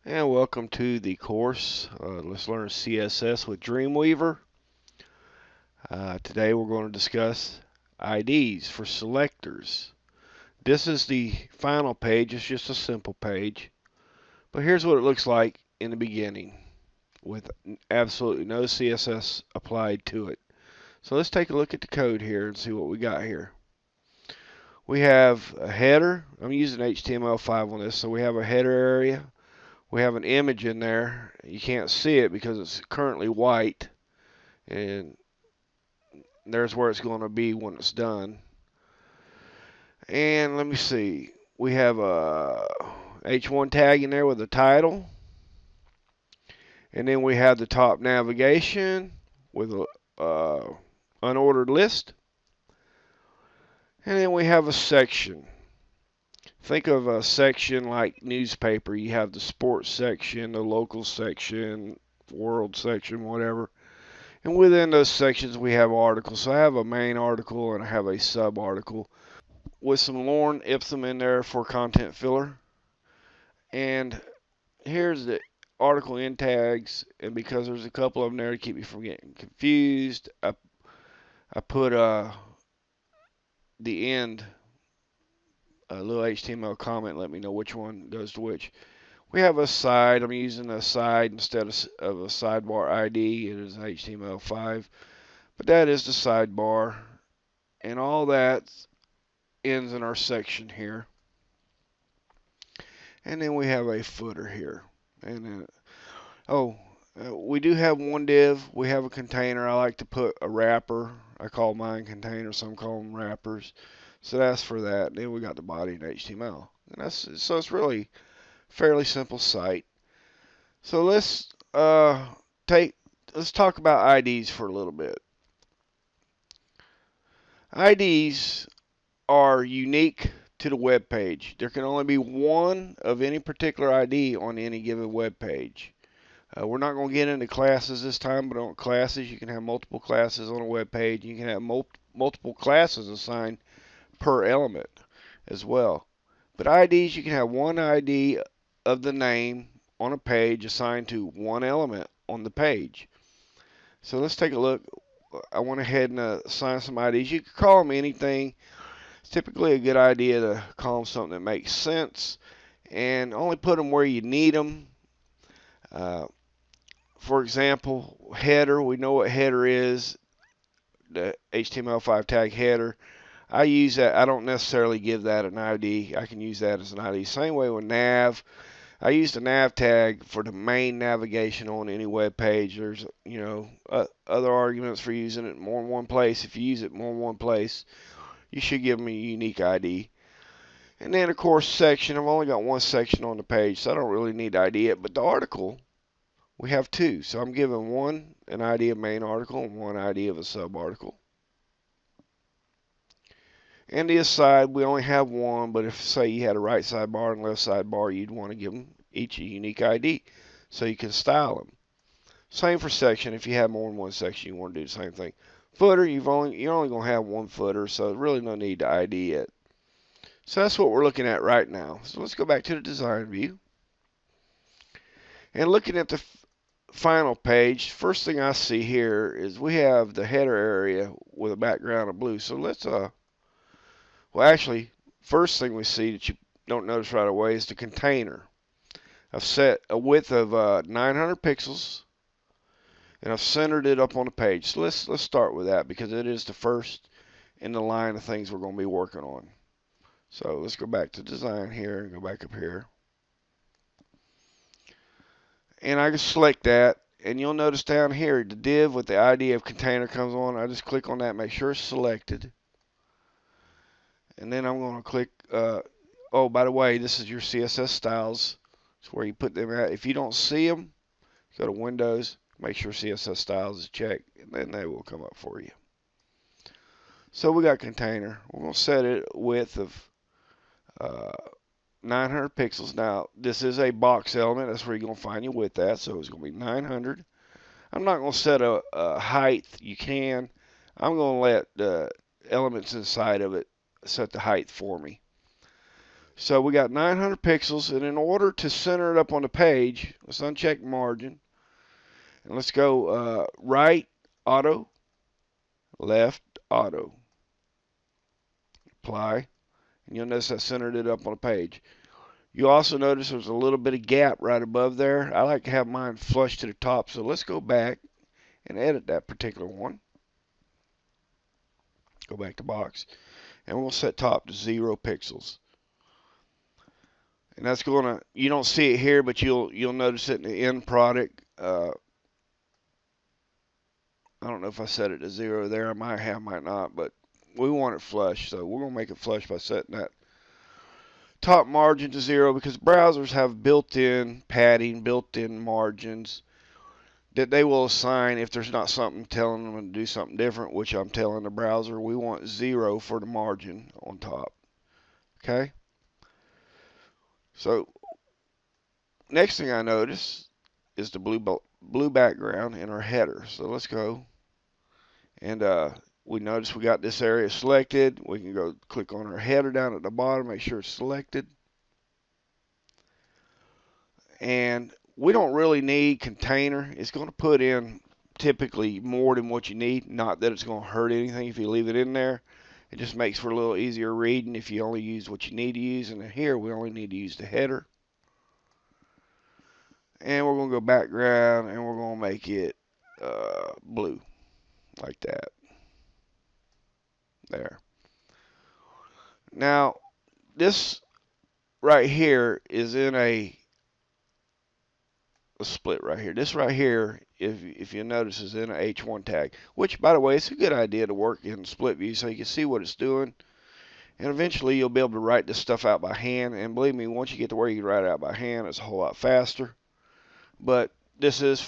And welcome to the course. Let's learn CSS with Dreamweaver. Today we're going to discuss IDs for selectors. This is the final page. It's just a simple page. But here's what it looks like in the beginning with absolutely no CSS applied to it. So let's take a look at the code here and see what we got here. We have a header. I'm using HTML5 on this. So we have a header area. We have an image in there. You can't see it because it's currently white, and there's where it's going to be when it's done. And let me see, we have a H1 tag in there with the title, and then we have the top navigation with a unordered list, and then we have a section. Think of a section like newspaper. You have the sports section, the local section, world section, whatever. And within those sections, we have articles. So I have a main article and I have a sub-article with some Lorem Ipsum in there for content filler. And here's the article end tags. And because there's a couple of them there to keep you from getting confused, I put the end, a little HTML comment, let me know which one goes to which. We have a side. I'm using a side instead of a sidebar ID. It is HTML5. But that is the sidebar. And all that ends in our section here. And then we have a footer here. And we do have one div. We have a container. I like to put a wrapper. I call mine containers. Some call them wrappers. So that's for that. And then we got the body in HTML. And so it's really fairly simple site. So let's talk about IDs for a little bit. IDs are unique to the web page. There can only be one of any particular ID on any given web page. We're not going to get into classes this time, but on classes you can have multiple classes on a web page. You can have multiple classes assigned per element as well. But IDs, you can have one ID of the name on a page assigned to one element on the page. So let's take a look. I went ahead and assigned some IDs. You can call them anything. It's typically a good idea to call them something that makes sense and only put them where you need them. For example, header, we know what header is, the HTML5 tag header. I use that. I don't necessarily give that an ID. I can use that as an ID. Same way with nav. I use the nav tag for the main navigation on any web page. There's, other arguments for using it more than one place. If you use it more than one place, you should give them a unique ID. And then, of course, section. I've only got one section on the page, so I don't really need to ID it. But the article, we have two. So I'm giving one an ID of main article and one ID of a sub-article. And the aside, we only have one, but if, say, you had a right sidebar and left sidebar, you'd want to give them each a unique ID so you can style them. Same for section. If you have more than one section, you want to do the same thing. Footer, you're only going to have one footer, so really no need to ID it. So that's what we're looking at right now. So let's go back to the design view. And looking at the final page, first thing I see here is we have the header area with a background of blue. So let's, first thing we see that you don't notice right away is the container. I've set a width of 900 pixels, and I've centered it up on the page. So let's start with that because it is the first in the line of things we're going to be working on. So let's go back to design here and go back up here. And I can select that, and you'll notice down here the div with the ID of container comes on. I just click on that, make sure it's selected. And then I'm going to click, oh, by the way, this is your CSS styles. It's where you put them at. If you don't see them, go to Windows, make sure CSS styles is checked, and then they will come up for you. So we got container. We're going to set it width of 900 pixels. Now, this is a box element. That's where you're going to find your width at. So it's going to be 900. I'm not going to set a height. You can. I'm going to let the elements inside of it set the height for me. So we got 900 pixels, and in order to center it up on the page, let's uncheck margin, and let's go right auto, left auto, apply, and you'll notice I centered it up on the page. You also notice there's a little bit of gap right above there. I like to have mine flush to the top, so let's go back and edit that particular one. Go back to box, and we'll set top to 0 pixels. And that's going to, you don't see it here, but you'll notice it in the end product. I don't know if I set it to 0 there. I might have, might not, but we want it flush, so we're going to make it flush by setting that top margin to 0, because browsers have built-in padding, built-in margins that they will assign if there's not something telling them to do something different, which I'm telling the browser we want 0 for the margin on top. Okay? So next thing I notice is the blue background in our header. So let's go, and we notice we got this area selected. We can go click on our header down at the bottom, make sure it's selected. And we don't really need container. It's going to put in typically more than what you need. Not that it's going to hurt anything if you leave it in there. It just makes for a little easier reading if you only use what you need to use. And here we only need to use the header. And we're going to go background, and we're going to make it blue, like that. There. Now, this right here is in a split right here. This right here, if you notice, is in an H1 tag, which, by the way, it's a good idea to work in split view so you can see what it's doing. And eventually, you'll be able to write this stuff out by hand. And believe me, once you get to where you can write it out by hand, it's a whole lot faster. But this is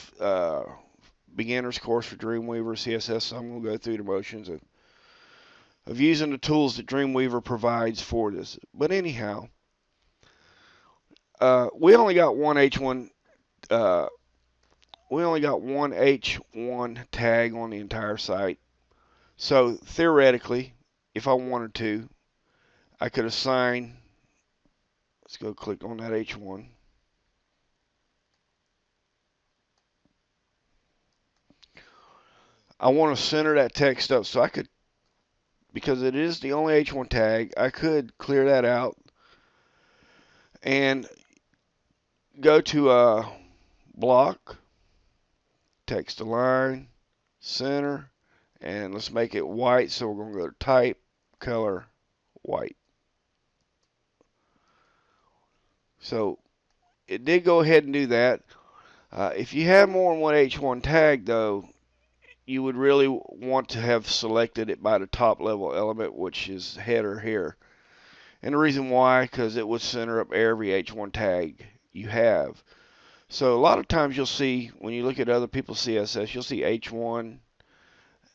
beginner's course for Dreamweaver CSS, so I'm going to go through the motions of using the tools that Dreamweaver provides for this. But anyhow, we only got one H1 tag on the entire site. So theoretically, if I wanted to, I could assign, let's go click on that H1. I want to center that text up, so I could, because it is the only H1 tag, I could clear that out and go to block, text align, center, and let's make it white. So we're going to go to type, color, white. So it did go ahead and do that. If you have more than one H1 tag, though, you would really want to have selected it by the top level element, which is header here. And the reason why, because it would center up every H1 tag you have. So a lot of times you'll see, when you look at other people's CSS, you'll see H1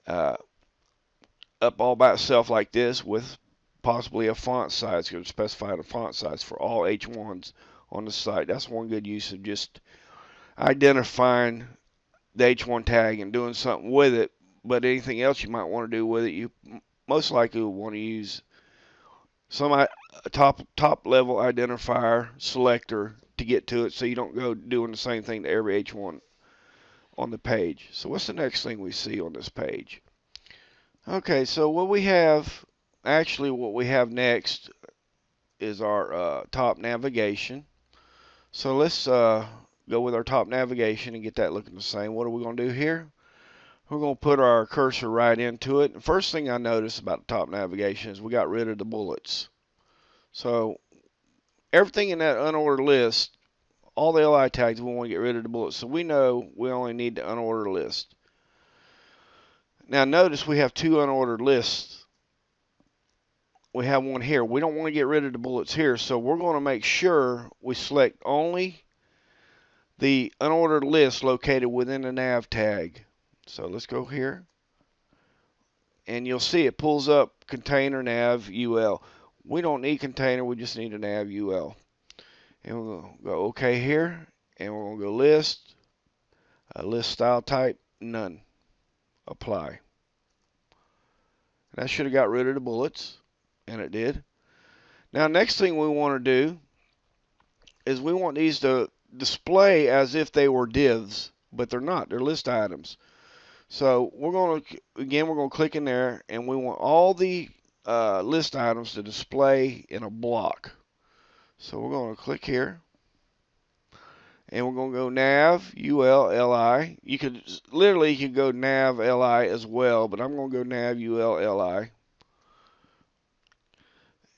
up all by itself like this with possibly a font size. You can specify a font size for all H1s on the site. That's one good use of just identifying the H1 tag and doing something with it. But anything else you might want to do with it, you most likely will want to use some top level identifier selector to get to it, so you don't go doing the same thing to every H1 on the page. So what's the next thing we see on this page? Okay, so what we have next is our top navigation. So let's go with our top navigation and get that looking the same. What are we going to do here? We're going to put our cursor right into it. The first thing I noticed about the top navigation is we got rid of the bullets. So everything in that unordered list, all the LI tags, we want to get rid of the bullets. So we know we only need the unordered list. Now notice we have two unordered lists. We have one here. We don't want to get rid of the bullets here, so we're going to make sure we select only the unordered list located within the nav tag. So let's go here, and you'll see it pulls up container nav UL. We don't need container, we just need a nav UL. And we're going to go OK here, and we're going to go list, list style type, none, apply. That should have got rid of the bullets, and it did. Now, next thing we want to do is we want these to display as if they were divs, but they're not. They're list items. So we're going to, again, we're going to click in there, and we want all the list items to display in a block. So we're going to click here, and we're going to go nav ULLI. You could literally you could go nav LI as well, but I'm going to go nav ULLI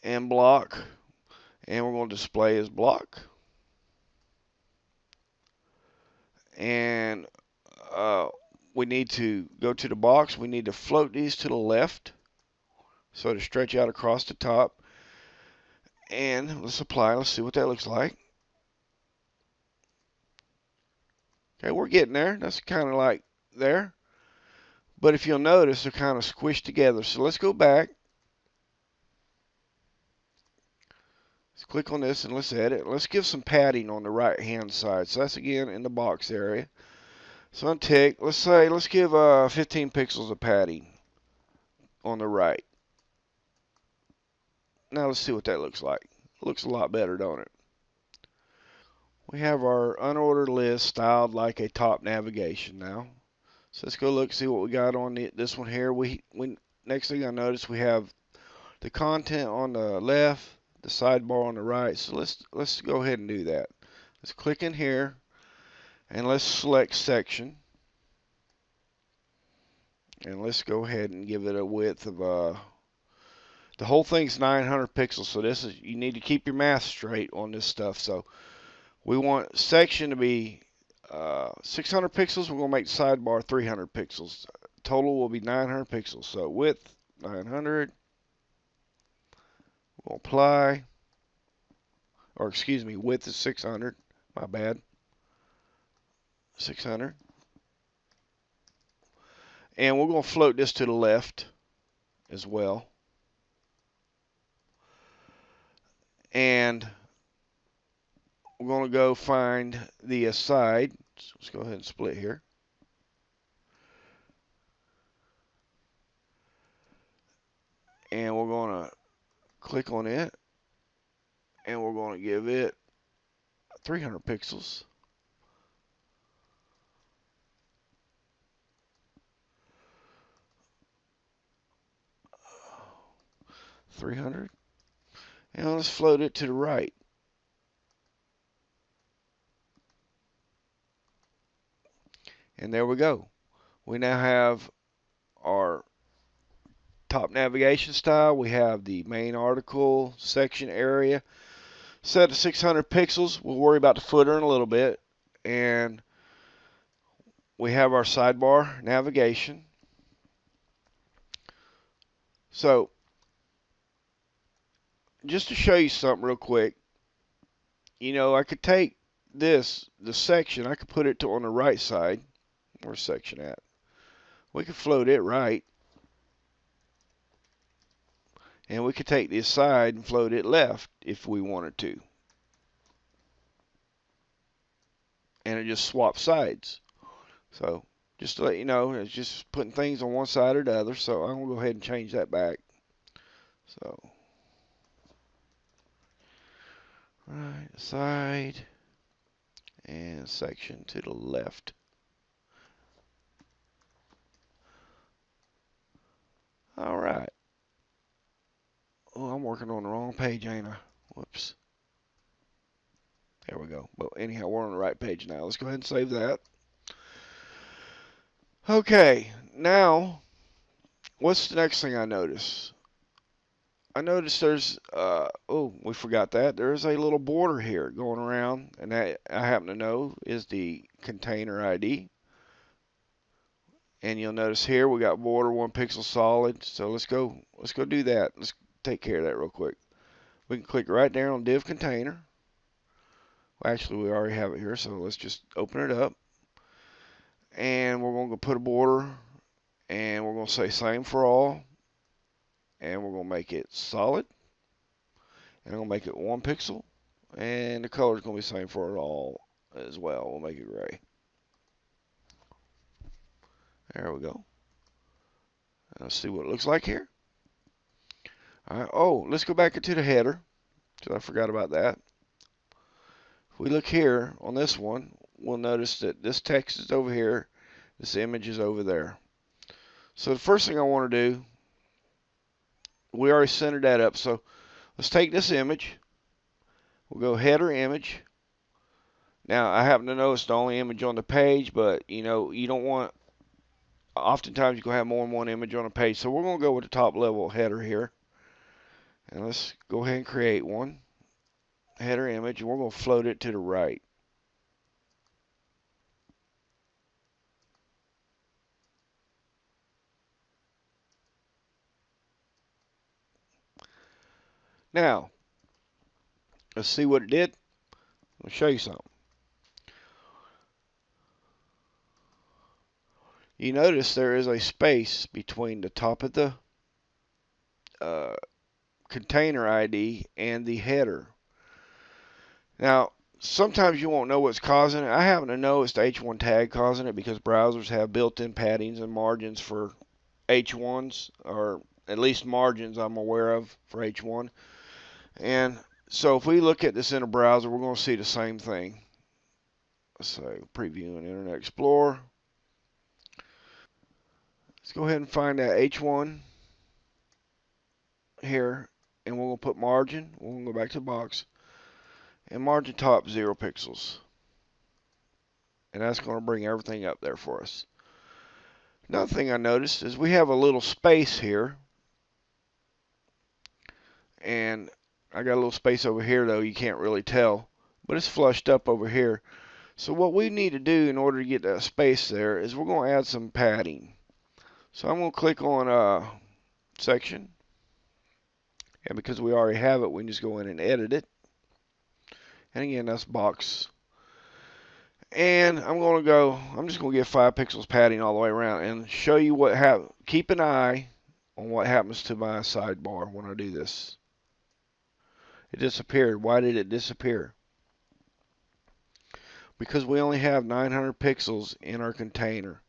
and block, and we're going to display as block. And we need to go to the box. We need to float these to the left so to stretch out across the top. And let's apply. Let's see what that looks like. Okay, we're getting there. That's kind of like there. But if you'll notice, they're kind of squished together. So let's go back. Let's click on this and let's edit. Let's give some padding on the right hand side. So that's again in the box area. So untick. Let's give 15 pixels of padding on the right. Now let's see what that looks like. It looks a lot better, don't it? We have our unordered list styled like a top navigation now. So let's go look, see what we got on this one here. Next thing I notice, we have the content on the left, the sidebar on the right. So let's go ahead and do that. Let's click in here and let's select section. And let's go ahead and give it a width of the whole thing's 900 pixels. So this is, you need to keep your math straight on this stuff. So we want section to be 600 pixels. We're going to make sidebar 300 pixels. Total will be 900 pixels. So width 900. We'll apply. Or excuse me, width is 600. My bad. 600. And we're going to float this to the left as well. And we're going to go find the aside. So let's go ahead and split here. And we're going to click on it. And we're going to give it 300 pixels. $300. And let's float it to the right. And there we go. We now have our top navigation style. We have the main article section area set to 600 pixels. We'll worry about the footer in a little bit. And we have our sidebar navigation. So just to show you something real quick, you know, I could take the section, I could put it on the right side. Where's section at? We could float it right. And we could take this side and float it left if we wanted to. And it just swaps sides. So just to let you know, it's just putting things on one side or the other. So I'm going to go ahead and change that back. So right side and section to the left. All right. Oh, I'm working on the wrong page, ain't I? Whoops. There we go. But anyhow, we're on the right page now. Let's go ahead and save that. Okay, now, what's the next thing I notice? I noticed there's, oh, we forgot that. There's a little border here going around, and that I happen to know is the container ID. And you'll notice here we got border 1 pixel solid. So let's go do that. Let's take care of that real quick. We can click right there on div container. Well, actually, we already have it here, so let's just open it up. And we're going to put a border, and we're going to say same for all. And we're going to make it solid. And I'm going to make it 1 pixel. And the color is going to be the same for it all as well. We'll make it gray. There we go. Let's see what it looks like here. All right. Oh, let's go back into the header. because I forgot about that. If we look here on this one, we'll notice that this text is over here, this image is over there. So the first thing I want to do, we already centered that up, so let's take this image. We'll go header image. Now I happen to know it's the only image on the page, but you know, you don't want, oftentimes you're going to have more than one image on a page. So we're going to go with the top level header here. And let's go ahead and create one header image, and we're going to float it to the right. Now, let's see what it did. I'll show you something. You notice there is a space between the top of the uh, container ID and the header. Now, sometimes you won't know what's causing it. I happen to know it's the H1 tag causing it because browsers have built-in paddings and margins for H1s, or at least margins I'm aware of for H1. And so if we look at this in a browser, we're going to see the same thing. Let's say preview in Internet Explorer. Let's go ahead and find that H1 here, and we're going to put margin. We're going to go back to the box, and margin top 0 pixels. And that's going to bring everything up there for us. Another thing I noticed is we have a little space here, and I got a little space over here though, you can't really tell, but it's flushed up over here. So what we need to do in order to get that space there is we're going to add some padding. So I'm going to click on section, and because we already have it, we can just go in and edit it. And again, that's box. And I'm just going to give 5 pixels padding all the way around and show you what happens. Keep an eye on what happens to my sidebar when I do this. It disappeared. Why did it disappear? Because we only have 900 pixels in our container.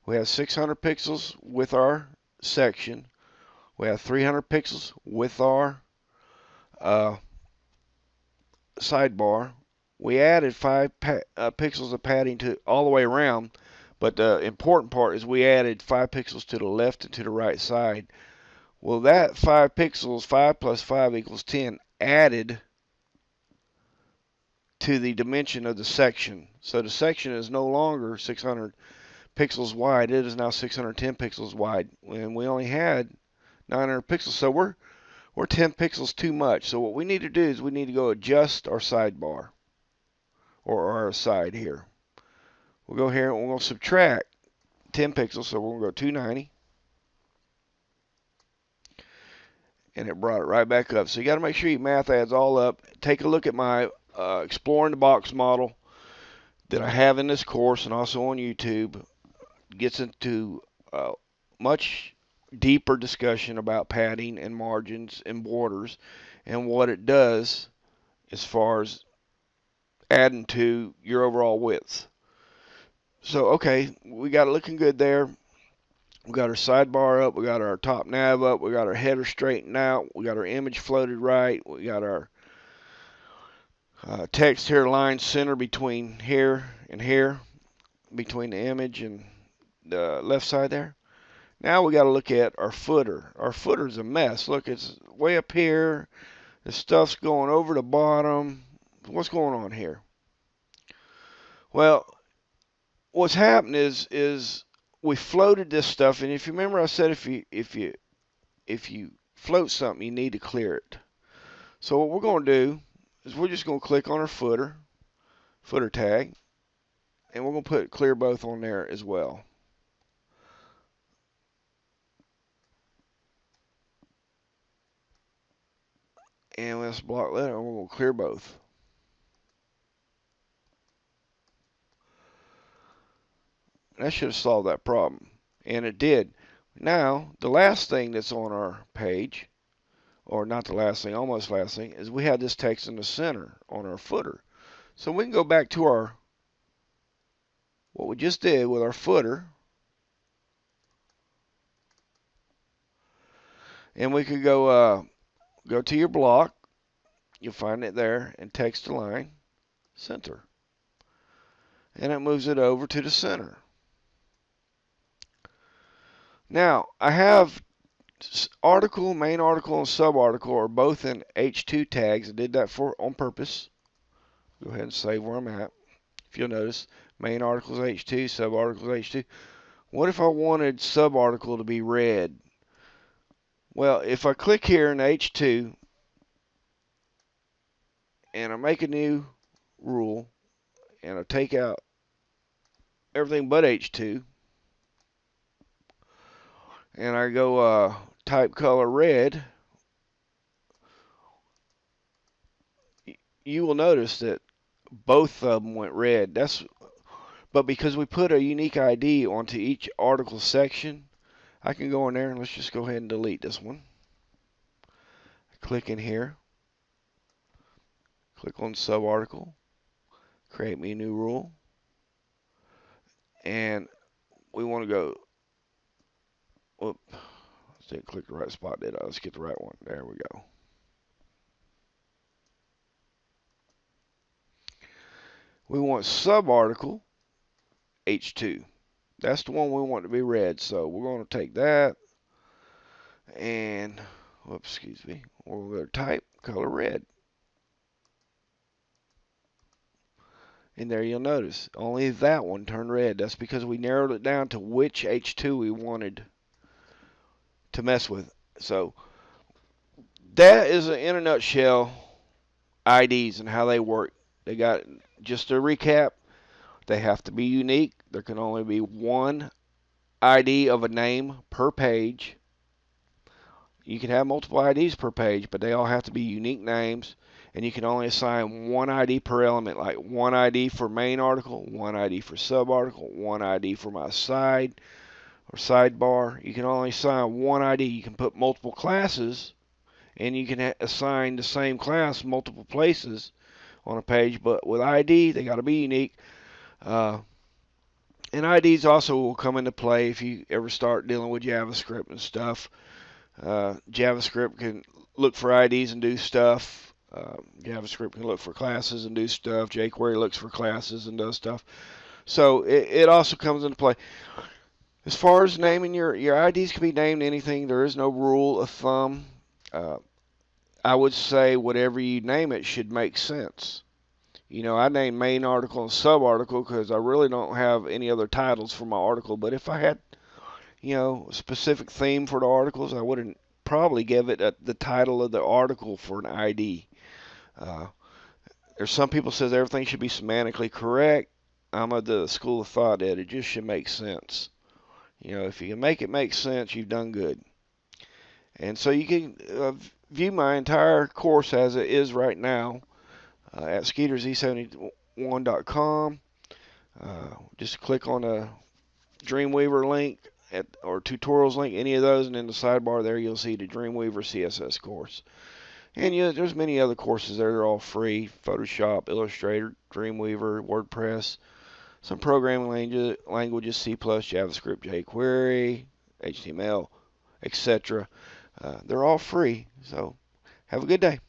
We have 600 pixels with our section. We have 300 pixels with our sidebar. We added 5 pixels of padding to all the way around, but the important part is we added 5 pixels to the left and to the right side. Well, that 5 pixels, 5 plus 5 equals 10, added to the dimension of the section. So the section is no longer 600 pixels wide. It is now 610 pixels wide, and we only had 900 pixels. So we're 10 pixels too much. So what we need to do is we need to go adjust our sidebar, or our side here. We'll go here and we're going to subtract 10 pixels. So we're going to go 290. And it brought it right back up. So you got to make sure your math adds all up. Take a look at my exploring the box model that I have in this course and also on YouTube. It gets into much deeper discussion about padding and margins and borders and what it does as far as adding to your overall width. So, okay, we got it looking good there. We got our sidebar up, we got our top nav up, we got our header straightened out, we got our image floated right, we got our text here line center between here and here, between the image and the left side there. Now we got to look at our footer. Our footer's a mess. Look, it's way up here. The stuff's going over the bottom. What's going on here? Well, what's happened is we floated this stuff, and if you remember, I said if you float something, you need to clear it. So what we're going to do is we're just going to click on our footer tag, and we're going to put clear both on there as well. And let's block that, and we're going to clear both. That should have solved that problem, and it did. Now, the last thing that's on our page, or not the last thing, almost last thing, is we have this text in the center on our footer. So we can go back to our, what we just did with our footer, and we could go to your block, you'll find it there, and text align center. And it moves it over to the center. Now, I have article, main article, and subarticle are both in H2 tags. I did that on purpose. Go ahead and save where I'm at. If you'll notice, main article is H2, subarticle is H2. What if I wanted subarticle to be red? Well, if I click here in H2 and I make a new rule and I take out everything but H2 and I go type color red, you will notice that both of them went red. But because we put a unique ID onto each article section, I can go in there and let's just go ahead and delete this one. Click in here, click on subarticle, create me a new rule, and we want to go, whoop, didn't click the right spot, did I? Let's get the right one. There we go. We want subarticle H2. That's the one we want to be red. So we're going to take that and, whoops, excuse me, we're going to type color red. And there you'll notice only that one turned red. That's because we narrowed it down to which H2 we wanted to mess with. So that is, in a nutshell, IDs and how they work. They got, just to recap, they have to be unique. There can only be one ID of a name per page. You can have multiple IDs per page, but they all have to be unique names. And you can only assign one ID per element, like one ID for main article, one ID for subarticle, one ID for my side or sidebar. You can only assign one ID. You can put multiple classes, and you can assign the same class multiple places on a page. But with ID, they got to be unique. And IDs also will come into play if you ever start dealing with JavaScript and stuff. JavaScript can look for IDs and do stuff. JavaScript can look for classes and do stuff. jQuery looks for classes and does stuff. So it also comes into play. As far as naming your IDs can be named anything. There is no rule of thumb. I would say whatever you name it should make sense. You know, I named main article and subarticle because I really don't have any other titles for my article. But if I had, you know, a specific theme for the articles, I would probably give it the title of the article for an ID. There's some people says everything should be semantically correct. I'm of the school of thought that it just should make sense. You know, if you can make it make sense, you've done good. And so you can view my entire course as it is right now at skeeterz71.com. Just click on the Dreamweaver link or tutorials link, any of those, and in the sidebar there you'll see the Dreamweaver CSS course. And yeah, there's many other courses there. They're all free. Photoshop, Illustrator, Dreamweaver, WordPress, some programming languages, C++, JavaScript, jQuery, HTML, etc. They're all free. So have a good day.